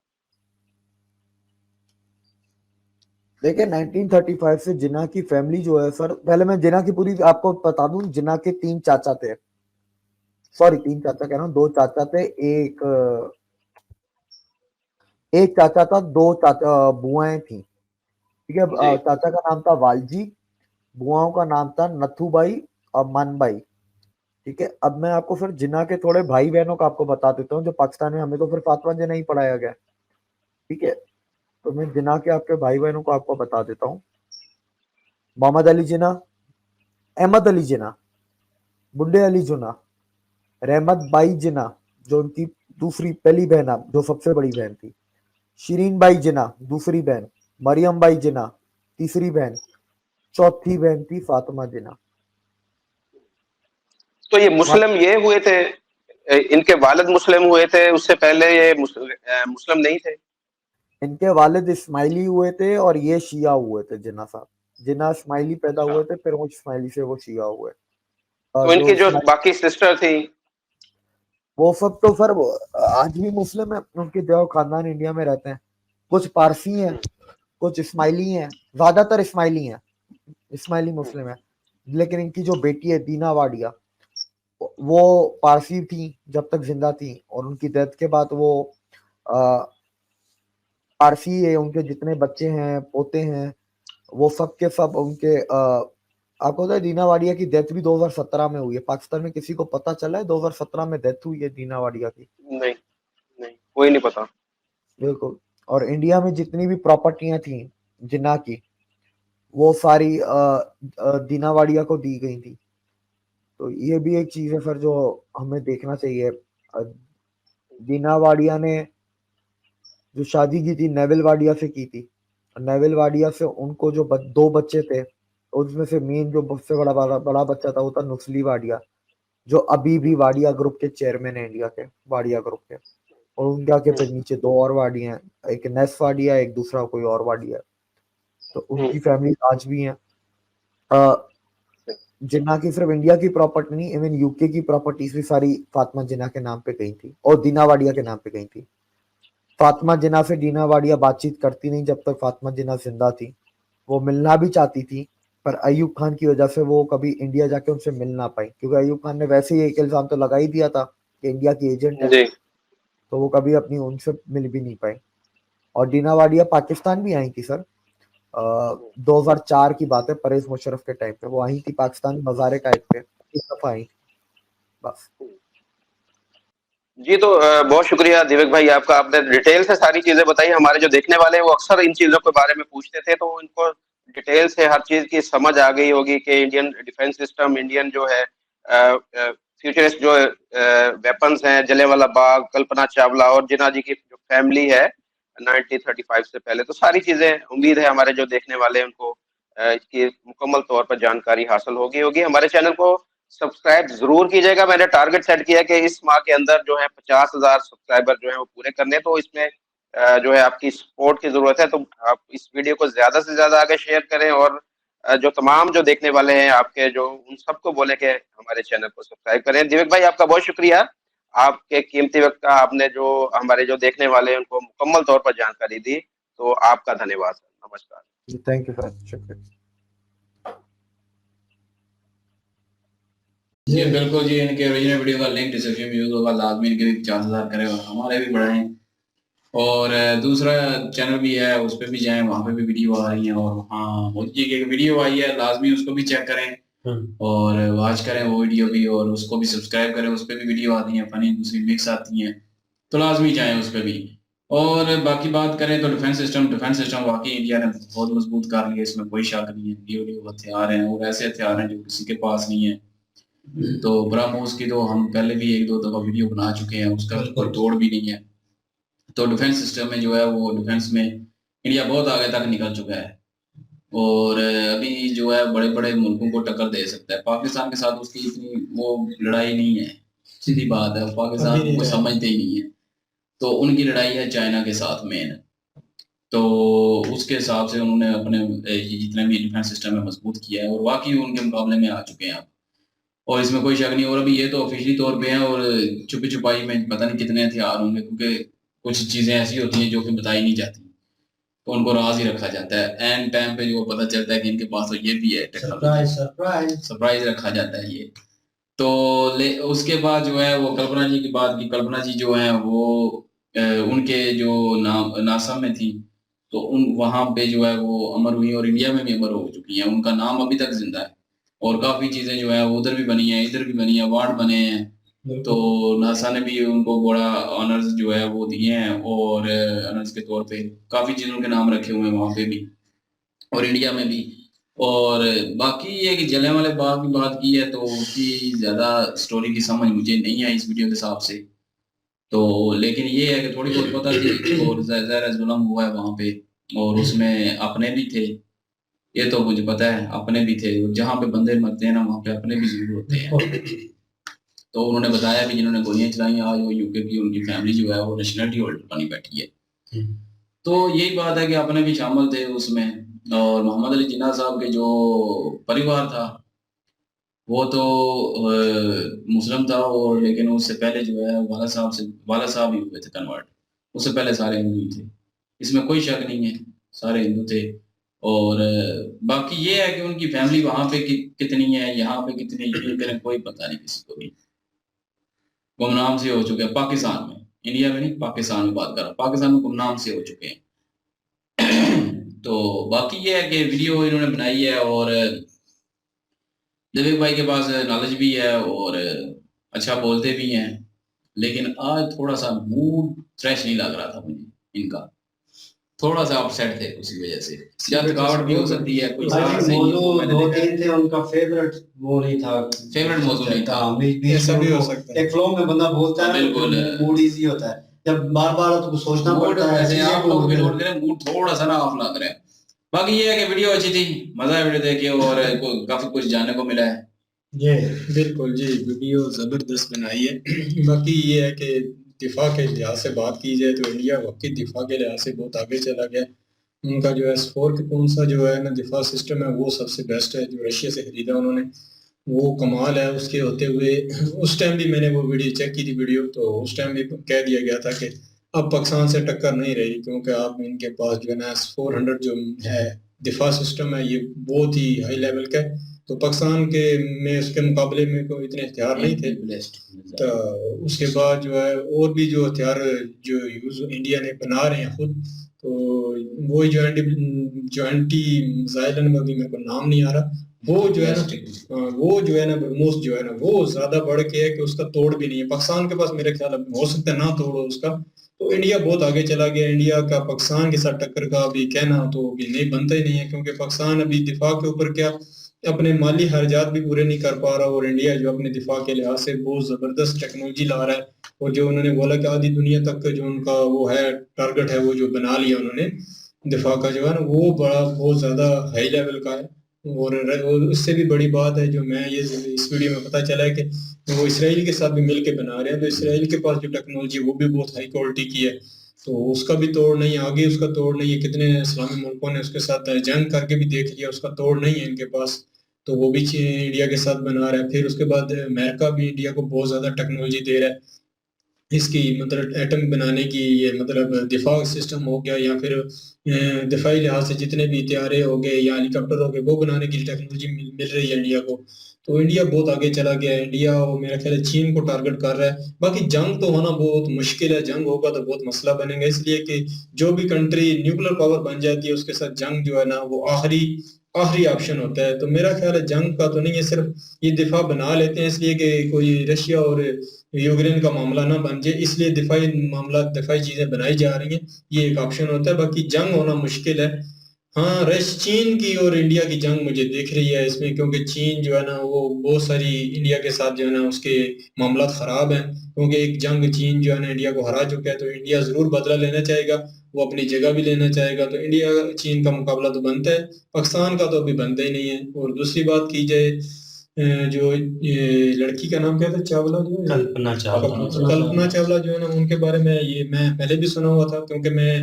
देखिए 1935 से जिन्ना की फैमिली जो है सर, पहले मैं जिन्ना की पूरी आपको बता दूं। जिन्ना के 3 चाचा थे, सॉरी 3 चाचा कह रहा हूँ, 2 चाचा थे। एक चाचा था, 2 चाचा बुआएं थी, ठीक है। जी चाचा का नाम था वालजी, बुआओं का नाम था नथुबाई और मनबाई, ठीक है। अब मैं आपको फिर जिन्ना के थोड़े भाई बहनों का आपको बता देता हूँ जो पाकिस्तान में, हमें तो फिर फातिमा जिन्ना ही पढ़ाया गया, ठीक है। तो मैं जिन्ना के आपके भाई बहनों को आपको बता देता हूँ। मोहम्मद अली जिन्ना, अहमद अली जिन्ना, बुड्ढे अली जिन्ना, रहमत बाई जिन्ना जो उनकी दूसरी पहली बहन, जो सबसे बड़ी बहन थी, शिरीन बाई जिन्ना दूसरी बहन, मरियम बाई जिन्ना तीसरी बहन, चौथी बहन थी फातिमा जिन्ना। तो ये मुस्लिम ये हुए थे, इनके वालिद मुस्लिम हुए थे, उससे पहले ये मुस्लिम नहीं थे। इनके वालिद इस्माइली हुए थे और ये शिया हुए थे। जिन्ना साहब, जिन्ना इस्माइली पैदा अच्छा, हुए थे, फिर वो इस्माइली से वो शिया हुए। तो जो इनकी जो इस्माइल, बाकी सिस्टर थी। वो सब तो सर वो आज भी मुस्लिम है, उनके जो खानदान इंडिया में रहते हैं। कुछ पारसी हैं, कुछ इस्माइली हैं, ज्यादातर इस्माइली हैं, इस्माइली मुस्लिम है। लेकिन इनकी जो बेटी है दीना वाडिया, वो पारसी थी जब तक जिंदा थी, और उनकी डेथ के बाद वो आ, पारसी है। उनके जितने बच्चे हैं, पोते हैं, वो सब के सब उनके आपको पता है दीना वाडिया की डेथ भी 2017 में हुई है। पाकिस्तान में किसी को पता चला है 2017 में डेथ हुई है दीना वाडिया की? नहीं, नहीं, कोई नहीं पता। बिल्कुल। और इंडिया में जितनी भी प्रॉपर्टियां थी जिन्ना की, वो सारी दीना वाडिया को दी गई थी। तो ये भी एक चीज है सर जो हमें देखना चाहिए। दीना वाडिया ने जो शादी की थी नेविल वाडिया से की थी, नेविल वाडिया से उनको जो 2 बच्चे थे, उसमें से मेन जो सबसे बड़ा बच्चा था वो था नुस्ली वाडिया, जो अभी भी वाडिया ग्रुप के चेयरमैन है, इंडिया के वाडिया ग्रुप के। और उनके आगे फिर नीचे 2 और वाडिया हैं, एक नेस वाडिया, एक दूसरा कोई और वाडिया है। तो उनकी फैमिली आज भी है। जिन्ना की सिर्फ इंडिया की प्रॉपर्टी नहीं, इवन यूके की प्रॉपर्टीज भी सारी फातिमा जिन्ना के नाम पे गई थी और दीना वाडिया के नाम पे गई थी। फातिमा जिन्ना से दीना वाडिया बातचीत करती नहीं जब तक फातिमा जिन्ना जिंदा थी। वो मिलना भी चाहती थी, पर अयूब खान की वजह से वो कभी इंडिया जाके उनसे मिल ना पाई, क्योंकि अयूब खान ने वैसे ही एक इल्जाम तो लगा ही दिया था कि इंडिया की एजेंट है। जी तो वो कभी अपनी उनसे मिल भी नहीं पाई। और दीना वाडिया पाकिस्तान भी आई थी सर। 2004 की बात है, परवेज मुशर्रफ के टाइम पे वो आई थी पाकिस्तान, मज़ार कायद पे एक दफा आई थी बस। जी, तो बहुत शुक्रिया दिवेक भाई आपका, आपने डिटेल से सारी चीजें बताई। हमारे जो देखने वाले हैं वो अक्सर इन चीजों के बारे में पूछते थे, तो इनको डिटेल से हर चीज की समझ आ गई होगी कि इंडियन डिफेंस सिस्टम, इंडियन जो है फ्यूचरिस्ट जो वेपन्स हैं, जलियांवाला बाग, कल्पना चावला और जिन्ना जी की जो फैमिली है 1935 से पहले, तो सारी चीजें उम्मीद है हमारे जो देखने वाले हैं उनको इसकी मुकम्मल तौर पर जानकारी हासिल होगी होगी हमारे चैनल को सब्सक्राइब जरूर कीजिएगा। मैंने टारगेट सेट किया कि इस माह के अंदर जो है 50,000 सब्सक्राइबर जो है वो पूरे करने, तो इसमें जो है आपकी सपोर्ट की जरूरत है। तो आप इस वीडियो को ज्यादा से ज्यादा आगे शेयर करें और जो तमाम जो देखने वाले हैं आपके, जो उन सबको बोले कि हमारे चैनल को सब्सक्राइब करें। दिवेक भाई आपका बहुत शुक्रिया, आपके कीमती वक्त का आपने जो हमारे जो देखने वाले हैं उनको मुकम्मल तौर पर जानकारी दी, तो आपका धन्यवाद सर। नमस्कार। थैंक यू सर, शुक्रिया। जी बिल्कुल जी, इनके ओरिजिनल वीडियो का लिंक डिस्क्रिप्शन में यूज होगा, लाजमी इनके भी 50,000 करें और हमारे भी बढ़ाएं। और दूसरा चैनल भी है, उस पर भी जाएं, वहाँ पे भी वीडियो आ रही है। और हाँ, मोदी जी की एक वीडियो आई है, लाजमी उसको भी चेक करें और वॉच करें वो वीडियो भी, और उसको भी सब्सक्राइब करें। उस पर भी वीडियो आती है फनी, दूसरी मिक्स आती हैं, तो लाजमी जाएं उस पर भी। और बाकी बात करें तो डिफेंस सिस्टम वाकई इंडिया ने बहुत मजबूत कर लिया, इसमें कोई शक नहीं है। न्यू हथियार हैं और ऐसे हथियार हैं जो किसी के पास नहीं है। तो ब्रह्मोस की तो हम पहले भी 1-2 दफा वीडियो बना चुके हैं, उसका कोई तोड़ भी नहीं है। तो डिफेंस सिस्टम में जो है वो डिफेंस में इंडिया बहुत आगे तक निकल चुका है, और अभी जो है बड़े बड़े मुल्कों को टक्कर दे सकता है। पाकिस्तान के साथ उसकी इतनी वो लड़ाई नहीं है, सीधी बात है, पाकिस्तान को समझते ही नहीं है। तो उनकी लड़ाई है चाइना के साथ मेन। तो उसके हिसाब से उन्होंने अपने जितने भी डिफेंस सिस्टम है मजबूत किया है, और वाकई उनके मुकाबले में आ चुके हैं आप, और इसमें कोई शक नहीं। और अभी ये तो ऑफिशियली तौर पे है, और छुपी छुपाई में पता नहीं कितने हथियार होंगे, क्योंकि कुछ चीजें ऐसी होती हैं जो कि बताई नहीं जाती, तो उनको राज ही रखा जाता है। एंड टाइम पे जो पता चलता है कि इनके पास तो ये भी है, सरप्राइज रखा जाता है ये। तो उसके बाद जो है वो कल्पना जी की बात की, कल्पना जी जो है वो उनके जो नाम नासा में थी, तो उन वहां पे जो है वो अमर हुई, और इंडिया में भी अमर हो चुकी हैं। उनका नाम अभी तक जिंदा है, और काफी चीजें जो है उधर भी बनी है, इधर भी बनी है, अवार्ड बने हैं। तो नासा ने भी उनको बड़ा ऑनर्स जो है वो दिए हैं, और ऑनर्स के तौर पे काफी चीजों के नाम रखे हुए हैं वहां पे भी, और इंडिया में भी। और बाकी ये कि जलियांवाला बाग की बात की है, तो उसकी ज्यादा स्टोरी की समझ मुझे नहीं आई इस वीडियो के हिसाब से। तो लेकिन ये है कि थोड़ी बहुत पता थी, और ज़ाहिर जुल्म हुआ है वहां पे, और उसमें अपने भी थे, ये तो मुझे पता है, अपने भी थे। जहाँ पे बंदे मरते हैं ना, वहाँ पे अपने भी जरूर होते हैं। तो उन्होंने बताया भी, जिन्होंने गोलियां चलाई आज वो यूके की उनकी फैमिली जो है वो नेशनलिटी होल्डर बनी बैठी है। तो यही बात है कि अपने भी शामिल थे उसमें। और मोहम्मद अली जिन्ना साहब के जो परिवार था वो तो मुस्लिम था, और लेकिन उससे पहले जो है वाला साहब ही हुए थे कन्वर्ट, उससे पहले सारे हिंदू ही थे, इसमें कोई शक नहीं है, सारे हिंदू थे। और बाकी ये है कि उनकी फैमिली वहां पे कितनी है, यहाँ पे कितनी है, कोई पता नहीं किसी को भी। गुमनाम से हो चुके हैं पाकिस्तान में, इंडिया में नहीं, पाकिस्तान में बात कर रहा हूँ, पाकिस्तान में गुमनाम से हो चुके हैं। तो बाकी ये है कि वीडियो इन्होंने बनाई है, और दिलीप भाई के पास नॉलेज भी है, और अच्छा बोलते भी हैं। लेकिन आज थोड़ा सा मूड फ्रेश नहीं लग रहा था मुझे इनका, थोड़ा सा अपसेट थे उसी वजह से। या थकावट भी हो सकती है, कुछ दो तीन थे, उनका फेवरेट वो नहीं था, फेवरेट मौजूद नहीं था। ऐसा भी हो सकता है, एक फ्लो में बंदा बोलता है, बिल्कुल मूड इजी होता है, जब बार बार तो सोचना पड़ता है। ऐसे आप लोग भी नोट करें, मूड थोड़ा सा ना ऑफ लग रहा है। बाकी ये है कि वीडियो अच्छी थी, मजा है वीडियो देख के, और काफी कुछ जानने को मिला है। ये बिल्कुल जी, वीडियो जबरदस्त बनाई है। बाकी ये है कि दिफा के लिहाज से बात की जाए तो इंडिया वाकई दिफा के लिहाज से बहुत आगे चला गया। उनका जो है S4 के कौन सा जो है ना दिफा सिस्टम है वो सबसे बेस्ट है, जो रशिया से खरीदा उन्होंने, वो कमाल है। उसके होते हुए उस टाइम भी मैंने वो वीडियो चेक की थी वीडियो, तो उस टाइम भी कह दिया गया था कि अब पाकिस्तान से टक्कर नहीं रही, क्योंकि आप इनके पास जो है ना S-400 जो है दिफा सिस्टम है, ये बहुत ही हाई लेवल का है। तो पाकिस्तान के में उसके मुकाबले में कोई इतने हथियार नहीं थे। तो उसके बाद जो है और भी जो हथियार जो यूज इंडिया ने बना रहे हैं खुद, तो वही जो एंटी मिसाइल में भी मेरे को नाम नहीं आ रहा, वो जो है ना ब्रह्मोस जो है ना वो ज्यादा बढ़ के है कि उसका तोड़ भी नहीं है पाकिस्तान के पास। मेरे ख्याल हो सकता है ना तोड़ो उसका, तो इंडिया बहुत आगे चला गया। इंडिया का पाकिस्तान के साथ टक्कर का अभी कहना तो अभी नहीं बनता ही नहीं है, क्योंकि पाकिस्तान अभी दिफा के ऊपर क्या अपने माली खर्चात भी पूरे नहीं कर पा रहा, और इंडिया जो अपने दिफा के लिहाज से बहुत जबरदस्त टेक्नोलॉजी ला रहा है। और जो उन्होंने बोला कि आधी दुनिया तक जो उनका वो है टारगेट है, वो जो बना लिया उन्होंने दिफा का जो है ना, वो बड़ा बहुत ज्यादा हाई लेवल का है। और इससे भी बड़ी बात है जो मैं ये इस वीडियो में पता चला है कि वो इसराइल के साथ भी मिलके बना रहे हैं। तो इसराइल के पास जो टेक्नोलॉजी वो भी बहुत हाई क्वालिटी की है, तो उसका भी तोड़ नहीं है, आगे उसका तोड़ नहीं है। कितने इस्लामी मुल्कों ने उसके साथ जंग करके भी देख लिया, उसका तोड़ नहीं है इनके पास। तो वो भी इंडिया के साथ बना रहा है। फिर उसके बाद अमेरिका भी इंडिया को बहुत ज़्यादा टेक्नोलॉजी दे रहा है इसकी, मतलब एटम बनाने की, ये मतलब दिफा सिस्टम हो गया, या फिर दिफाई लिहाज से जितने भी हथियारे हो गए या हेलीकॉप्टर हो गए, वो बनाने की टेक्नोलॉजी मिल रही है इंडिया को। तो इंडिया बहुत आगे चला गया है। इंडिया और मेरा ख्याल है चीन को टारगेट कर रहा है। बाकी जंग तो होना बहुत मुश्किल है, जंग होगा तो बहुत मसला बनेगा, इसलिए कि जो भी कंट्री न्यूक्लियर पावर बन जाती है उसके साथ जंग जो है ना वो आखिरी आखिरी ऑप्शन होता है। तो मेरा ख्याल है जंग का तो नहीं है, सिर्फ ये दिफा बना लेते हैं इसलिए कि कोई रशिया और यूक्रेन का मामला ना बन जाए, इसलिए दिफाई मामला, दिफाई चीजें बनाई जा रही हैं, ये एक ऑप्शन होता है। बाकी जंग होना मुश्किल है। हाँ, चीन की और इंडिया की जंग मुझे दिख रही है इसमें, क्योंकि चीन जो है ना वो बहुत सारी इंडिया के साथ जो है ना उसके मामला खराब हैं, क्योंकि एक जंग चीन जो है ना इंडिया को हरा चुका है। तो इंडिया जरूर बदला लेना चाहेगा, वो अपनी जगह भी लेना चाहेगा। तो इंडिया चीन का मुकाबला तो बनता है, पाकिस्तान का तो अभी बनता ही नहीं है। और दूसरी बात की जाए, जो ये लड़की का नाम क्या था, चावला जो है, कल्पना चावला। कल्पना चावला जो है ना, उनके बारे में ये मैं पहले भी सुना हुआ था, क्योंकि मैं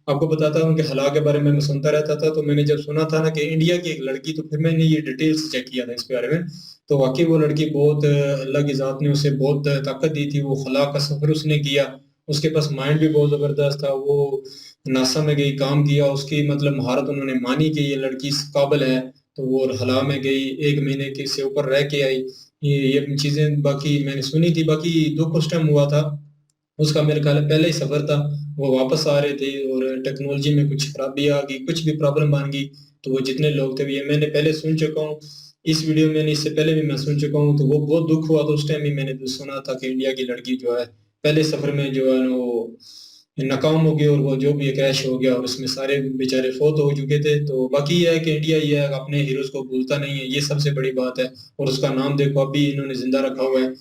आपको बताता हूँ उनके हला के बारे में मैं सुनता रहता था। तो मैंने जब सुना था ना कि इंडिया की एक लड़की, तो फिर मैंने ये डिटेल से चेक किया था इसके बारे में। तो वाकई वो लड़की बहुत, अल्लाह की जात ने उसे बहुत ताकत दी थी। वो खला का सफर उसने किया, उसके पास माइंड भी बहुत जबरदस्त था। वो नासा में गई, काम किया, उसकी मतलब महारत उन्होंने मानी कि ये लड़की इस काबिल है। तो वो हला में गई, 1 महीने के से ऊपर रह के आई। ये चीजें बाकी मैंने सुनी थी। बाकी दुख उस टाइम हुआ था, उसका मेरे ख्याल है पहले ही सफर था। वो वापस आ रहे थे और टेक्नोलॉजी में कुछ खराबी आ गई, कुछ भी प्रॉब्लम बन गई। तो वो जितने लोग थे, ये मैंने पहले सुन चुका हूँ इस वीडियो में, इससे पहले भी मैं सुन चुका हूँ। तो वो बहुत दुख हुआ। तो उस टाइम भी मैंने तो सुना था कि इंडिया की लड़की जो है पहले सफर में जो है वो नाकाम हो गई, और वो जो भी क्रैश हो गया, और उसमें सारे बेचारे फौत हो चुके थे। तो बाकी ये है कि इंडिया ये है अपने हीरोज को भूलता नहीं है, ये सबसे बड़ी बात है। और उसका नाम देखो अभी इन्होंने जिंदा रखा हुआ है,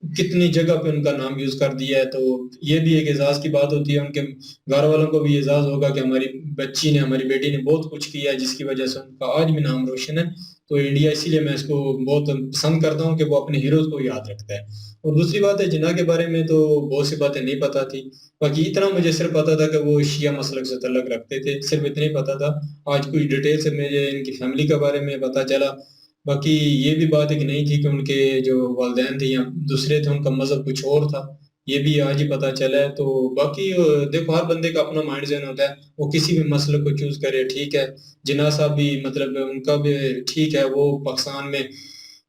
कितनी जगह पे उनका नाम यूज कर दिया है। तो ये भी एक एजाज की बात होती है, उनके घर वालों को भी एजाज होगा कि हमारी बच्ची ने, हमारी बेटी ने बहुत कुछ किया है, जिसकी वजह से उनका आज भी नाम रोशन है। तो इंडिया, इसीलिए मैं इसको बहुत पसंद करता हूँ कि वो अपने हीरोज को याद रखता है। और दूसरी बात है, जिन्ना के बारे में तो बहुत सी बातें नहीं पता थी। बाकी इतना मुझे सिर्फ पता था कि वो शिया मसलक से तल्लुक रखते थे, सिर्फ इतना ही पता था। आज कुछ डिटेल से मुझे इनकी फैमिली के बारे में पता चला। बाकी ये भी बात एक नहीं थी कि उनके जो वालिदैन थे या दूसरे थे, उनका मज़हब कुछ और था, ये भी आज ही पता चला है। तो बाकी देखो, हर बंदे का अपना माइंड ज़हन होता है, वो किसी भी मसले को चूज़ करे, ठीक है। जिन्ना साहब भी मतलब उनका भी ठीक है, वो पाकिस्तान में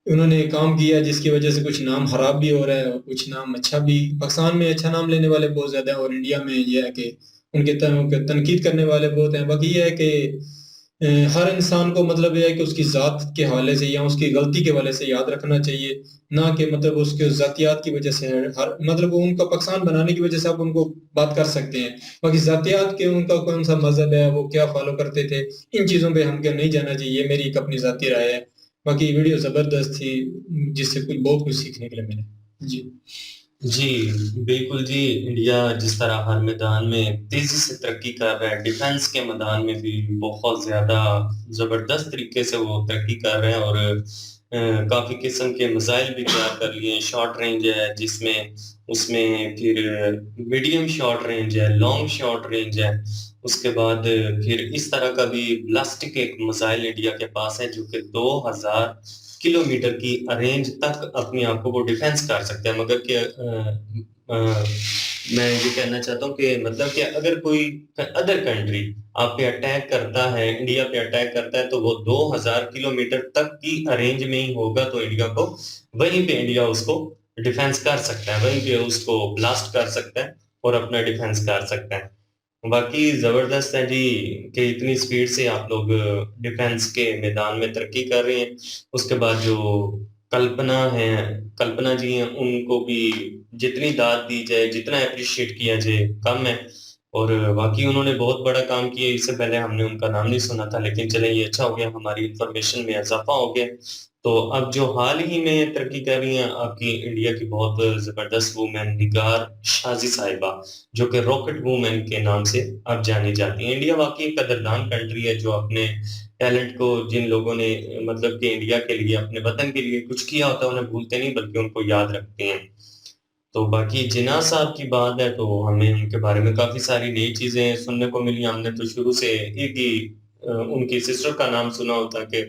उन्होंने काम किया जिसकी वजह से कुछ नाम खराब भी हो रहा है और कुछ नाम अच्छा भी। पाकिस्तान में अच्छा नाम लेने वाले बहुत ज़्यादा है, और इंडिया में ये है कि उनके तनकीद करने वाले बहुत हैं। बाकी ये है कि हर इंसान को मतलब ये है कि उसकी ज़ात के हवाले से या उसकी गलती के हवाले से याद रखना चाहिए, ना कि मतलब उसके ज़ातियात की वजह से। हर मतलब वो उनका पाकिस्तान बनाने की वजह से आप उनको बात कर सकते हैं, बाकी ज़ातियात के उनका कौन सा मज़हब है, वो क्या फॉलो करते थे, इन चीज़ों पे हमको नहीं जाना चाहिए। ये मेरी एक अपनी ज़ाती राय है। बाकी वीडियो ज़बरदस्त थी, जिससे कुछ बहुत कुछ सीखने के लिए मिला। जी। जी, बिल्कुल जी। इंडिया जिस तरह हर मैदान में तेज़ी से तरक्की कर रहा है, डिफेंस के मैदान में भी बहुत ज़्यादा ज़बरदस्त तरीके से वो तरक्की कर रहे हैं, और काफ़ी किस्म के मिसाइल भी तैयार कर लिए हैं। शॉर्ट रेंज है जिसमें, उसमें फिर मीडियम शॉर्ट रेंज है, लॉन्ग शॉर्ट रेंज है। उसके बाद फिर इस तरह का भी ब्लास्टिक एक मिसाइल इंडिया के पास है जो कि 2000 किलोमीटर की रेंज तक अपने आप को वो डिफेंस कर सकता है। मगर कि मैं ये कहना चाहता हूँ कि मतलब कि अगर कोई अदर कंट्री आप पे अटैक करता है, इंडिया पे अटैक करता है, तो वो 2000 किलोमीटर तक की रेंज में ही होगा। तो इंडिया को वहीं पे इंडिया उसको डिफेंस कर सकता है, वहीं पे उसको ब्लास्ट कर सकता है और अपना डिफेंस कर सकता है। बाकी जबरदस्त है जी कि इतनी स्पीड से आप लोग डिफेंस के मैदान में तरक्की कर रहे हैं। उसके बाद जो कल्पना है, कल्पना जी हैं, उनको भी जितनी दाद दी जाए, जितना अप्रिशिएट किया जाए कम है। और बाकी उन्होंने बहुत बड़ा काम किया, इससे पहले हमने उनका नाम नहीं सुना था, लेकिन चले ये अच्छा हो गया, हमारी इंफॉर्मेशन में इजाफा हो गया। तो अब जो हाल ही में तरक्की कर रही हैं आपकी इंडिया की बहुत जबरदस्त वूमेन निगार शाजी साहिबा, जो कि रॉकेट वूमेन के नाम से अब जानी जाती है। इंडिया वाकई एक कदरदान कंट्री है जो अपने टैलेंट को, जिन लोगों ने मतलब कि इंडिया के लिए, अपने वतन के लिए कुछ किया होता है, उन्हें भूलते नहीं बल्कि उनको याद रखते हैं। तो बाकी जिन्ना साहब की बात है तो हमें उनके बारे में काफी सारी नई चीजें सुनने को मिली। हमने तो शुरू से एक ही उनकी सिस्टर का नाम सुना होता कि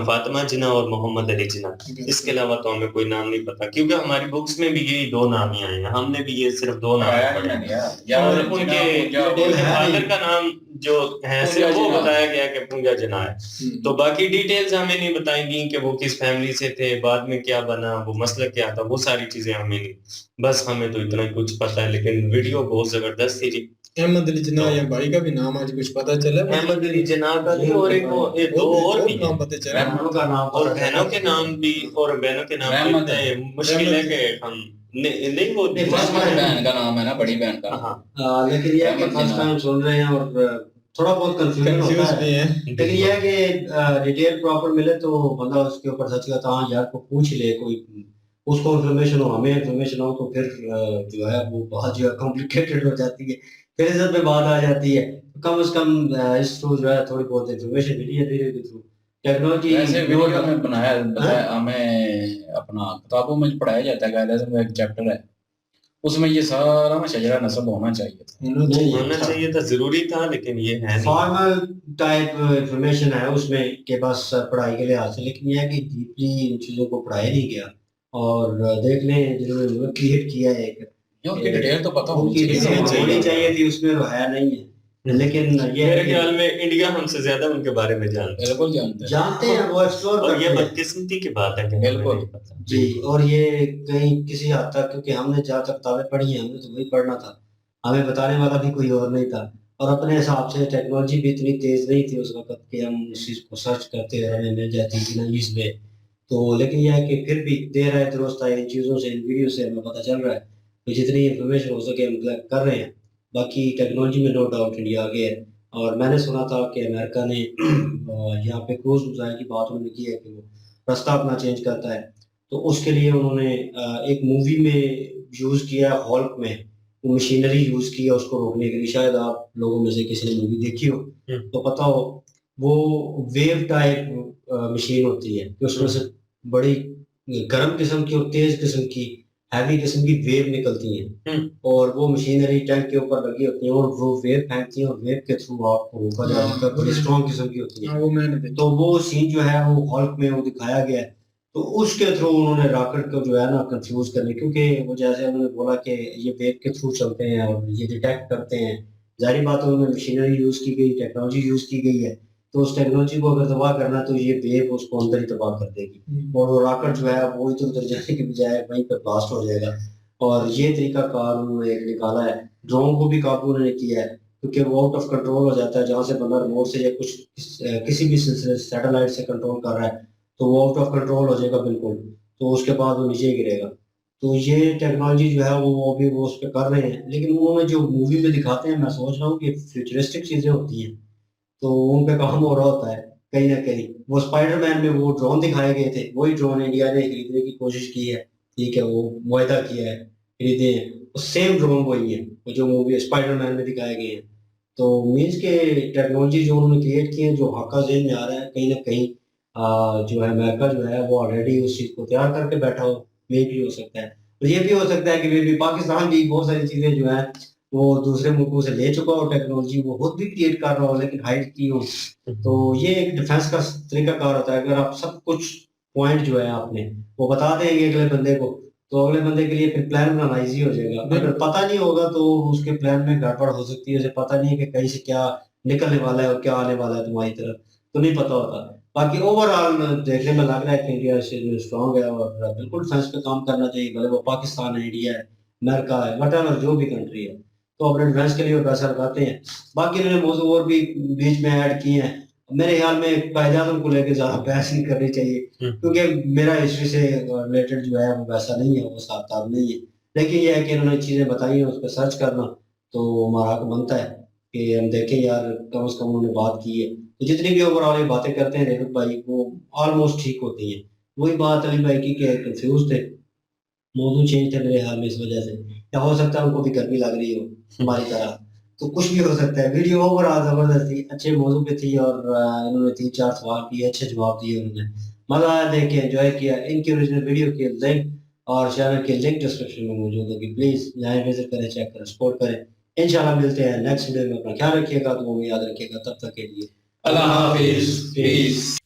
फातिमा जिन्ना और मोहम्मद अली जिन्ना, इसके अलावा तो हमें कोई नाम नहीं पता, क्योंकि हमारी बुक्स में भी यही दो नाम ही आए हैं, हमने भी ये सिर्फ दो नाम आया पढ़े नहीं हैं। यार, या और जिन्ना, उनके पूंजा, उनके है फादर नहीं। का नाम जो है पूंजा सिर्फ वो जिन्ना। बताया गया कि पूंजा जिन्ना है। तो बाकी डिटेल्स हमें नहीं बताई गई कि वो किस फैमिली से थे, बाद में क्या बना, वो मसला क्या था, वो सारी चीजें हमें नहीं, बस हमें तो इतना ही कुछ पता है। लेकिन वीडियो बहुत जबरदस्त थी जी। अहमद अली जिन्ना या भाई का भी नाम आज कुछ पता चला? अहमद अली जिन्ना का भी और एक वो एक दो और भी नाम हैं। पता चला। बहनों का नाम और पता बहनों चला। के नाम भी, और बहनों के नाम रहमत लिखते है। हैं, मुश्किल है कि हम नहीं वो नहीं, फर्स्ट रहमत टाइम बहन का नाम है ना, बड़ी बहन का। हाँ लेकिन ये है कि रहमत फर्स्ट जिन्ना। टाइम सुन रहे हैं और थोड़ा बहुत कंफ्यूजन होता कंफ्यूज है। भी है। लेकिन ये है कि डिटेल प्रॉपर मिले तो बंदा उसके ऊपर सच कहता हाँ यार को पूछ ले, कोई उसको इन्फॉर्मेशन हो हमें इन्फॉर्मेशन हो, तो फिर जो है वो बहुत जो है कॉम्प्लिकेटेड हो जाती है, फिर इज्जत पे बात आ जाती है। तो कम से कम इस थ्रू जो है थोड़ी बहुत इन्फॉर्मेशन मिली है वीडियो के थ्रू। टेक्नोलॉजी वैसे वीडियो में बताया हमें अपना किताबों में पढ़ाया जाता है, कायदे से एक चैप्टर है उसमें ये सारा मशजरा नस्ब होना चाहिए था। होना चाहिए था, जरूरी था, लेकिन ये है नहीं। फॉर्मल टाइप इंफॉर्मेशन है उसमें के बस पढ़ाई के लिहाज से, लेकिन यह है कि डीपली इन चीज़ों को पढ़ाया नहीं गया। और देख लें जिन्होंने क्रिएट किया है एक, ये उनकी डिटेल तो पता होनी उनकी चाहिए। डिटेल होनी चाहिए थी उसमें, तो है नहीं है। लेकिन ये मेरे है कि ख्याल में इंडिया हमसे ज्यादा उनके बारे में जानता है, बिल्कुल जानते हैं। जानते हैं, वो एक्सप्लोर और करते ये हैं। बदकिस्मती की बात है कि हमें बिल्कुल। नहीं पता। जी, और ये कहीं किसी हद तक, क्योंकि हमने जहाँ तक किताबें पढ़ी हैं हमने तो वही पढ़ना था, हमें बताने वाला भी कोई और नहीं था। और अपने हिसाब से टेक्नोलॉजी भी इतनी तेज नहीं थी उस वक्त कि हम उस चीज़ को सर्च करते और हमें मिल जाती कि ना इसमें। तो लेकिन यह है कि फिर भी देर आए दुरुस्त आए, इन चीज़ों से इन वीडियो से हमें पता चल रहा है, तो जितनी इंफॉर्मेशन हो सके हम कलेक्ट कर रहे हैं। बाकी टेक्नोलॉजी में नो डाउट इंडिया आगे है। और मैंने सुना था कि अमेरिका ने यहाँ पे क्रूज मिसाइल की बात उन्होंने की है कि वो रास्ता अपना चेंज करता है, तो उसके लिए उन्होंने एक मूवी में यूज़ किया, हॉल्क में वो मशीनरी यूज़ की है उसको रोकने के लिए। शायद आप लोगों में से किसी ने मूवी देखी हो तो पता हो, वो वेव टाइप मशीन होती है कि उसमें से बड़ी गर्म किस्म की और तेज किस्म की हैवी किस्म की वेव निकलती हैं, और वो मशीनरी टैंक के ऊपर लगी होती है और वो वेव फेंकती है और वेव के थ्रू आपको रोका जाता है, बड़ी स्ट्रॉन्ग किस्म की होती है। वो मैंने देखा। तो वो सीन जो है वो हॉल्क में वो दिखाया गया है। तो उसके थ्रू उन्होंने रॉकेट को जो है ना कंफ्यूज करने, क्योंकि वो जैसे उन्होंने बोला कि ये वेव के थ्रू चलते हैं और ये डिटेक्ट करते हैं, जाहिर बात है उन्होंने मशीनरी यूज की गई, टेक्नोलॉजी यूज की गई है, तो उस टेक्नोलॉजी को अगर तबाह करना तो ये वेव उसको अंदर ही तबाह कर देगी और वो रॉकेट जो है वो इधर उधर जाने के बजाय वहीं पर ब्लास्ट हो जाएगा। और ये तरीका कार उन्होंने एक निकाला है। ड्रोन को भी काबू उन्होंने किया है, क्योंकि वो आउट ऑफ कंट्रोल हो जाता है, जहाँ से बंदा रिमोट से या कुछ किसी भी सिलसिले सैटेलाइट से कंट्रोल कर रहा है तो वो आउट ऑफ कंट्रोल हो जाएगा बिल्कुल, तो उसके बाद वो नीचे गिरेगा। तो ये टेक्नोलॉजी जो है वो अभी वो उस पर कर रहे हैं, लेकिन उन्होंने जो मूवी में दिखाते हैं, मैं सोच रहा हूँ कि फ्यूचरिस्टिक चीजें होती हैं तो उन पे काम हो रहा होता है कहीं ना कहीं। वो स्पाइडरमैन में वो ड्रोन दिखाए गए थे, वही ड्रोन इंडिया ने खरीदने की कोशिश की है, ठीक है, वो मुआहदा किया है, खरीदे हैं, वो सेम ड्रोन वही है वो जो मूवी स्पाइडरमैन में दिखाए गए हैं। तो मीन्स के टेक्नोलॉजी जो उन्होंने क्रिएट की है, जो हाका ज़हन में आ रहा है कहीं ना कहीं जो है अमेरिका जो है वो ऑलरेडी उस चीज़ को तैयार करके बैठा हो, मे भी हो सकता है। और ये भी हो सकता है कि मे भी पाकिस्तान भी बहुत सारी चीज़ें जो है वो दूसरे मुल्कों से ले चुका हो, टेक्नोलॉजी वो खुद भी क्रिएट कर रहा हो लेकिन हाइड की हो। तो ये एक डिफेंस का तरीकाकार होता है, अगर आप सब कुछ पॉइंट जो है आपने वो बता देंगे अगले बंदे को, तो अगले बंदे के लिए फिर प्लान बनाना ईजी हो जाएगा। अगर पता नहीं होगा तो उसके प्लान में गड़बड़ हो सकती है, उसे पता नहीं है कि कहीं से क्या निकलने वाला है और क्या आने वाला है तुम्हारी तरफ, तो नहीं पता होता। बाकी ओवरऑल देखने में लग रहा है कि इंडिया स्ट्रॉन्ग है और बिल्कुल डिफेंस पे काम करना चाहिए, भले वो पाकिस्तान है, इंडिया है, अमेरिका है, वट जो भी कंट्री है, तो अपने डिफेंस के लिए वो पैसा लगाते हैं। बाकी इन्होंने मौजूद और भी बीच में ऐड किए हैं। मेरे ख्याल में कायदातों को लेकर ज्यादा बहस नहीं करनी चाहिए, क्योंकि मेरा हिस्ट्री से रिलेटेड जो है वो वैसा नहीं है, वो साफ साफ नहीं है। लेकिन ये है कि इन्होंने चीजें बताई हैं, उस पर सर्च करना तो हमारा हक बनता है कि हम देखें यार कम से कम उन्होंने बात की है। तो जितनी भी ओवरऑल ये बातें करते हैं रेखत भाई वो ऑलमोस्ट ठीक होती हैं। वही बात अली भाई की कि कंफ्यूज थे, मौजूद चेंज थे मेरे ख्याल में इस वजह से, या हो सकता है उनको भी गर्मी लग रही हो हमारी तरह, तो कुछ भी हो सकता है। वीडियो ओवरऑल जबरदस्त थी, अच्छे मौजू पे थी और इन्होंने 3-4 सवाल किए, अच्छे जवाब दिए उन्होंने, मजा आया देख के, एंजॉय किया। इनकी ओरिजिनल वीडियो के लिंक और चैनल की लिंक डिस्क्रिप्शन में मौजूद होगी, प्लीज जाएं, विजिट करें, चेक करें, सपोर्ट करें। इंशाल्लाह मिलते हैं नेक्स्ट वीडियो में। अपना ख्याल रखिएगा, तो याद रखिएगा। तब तक के लिए अल्लाह हाफिज, पीस।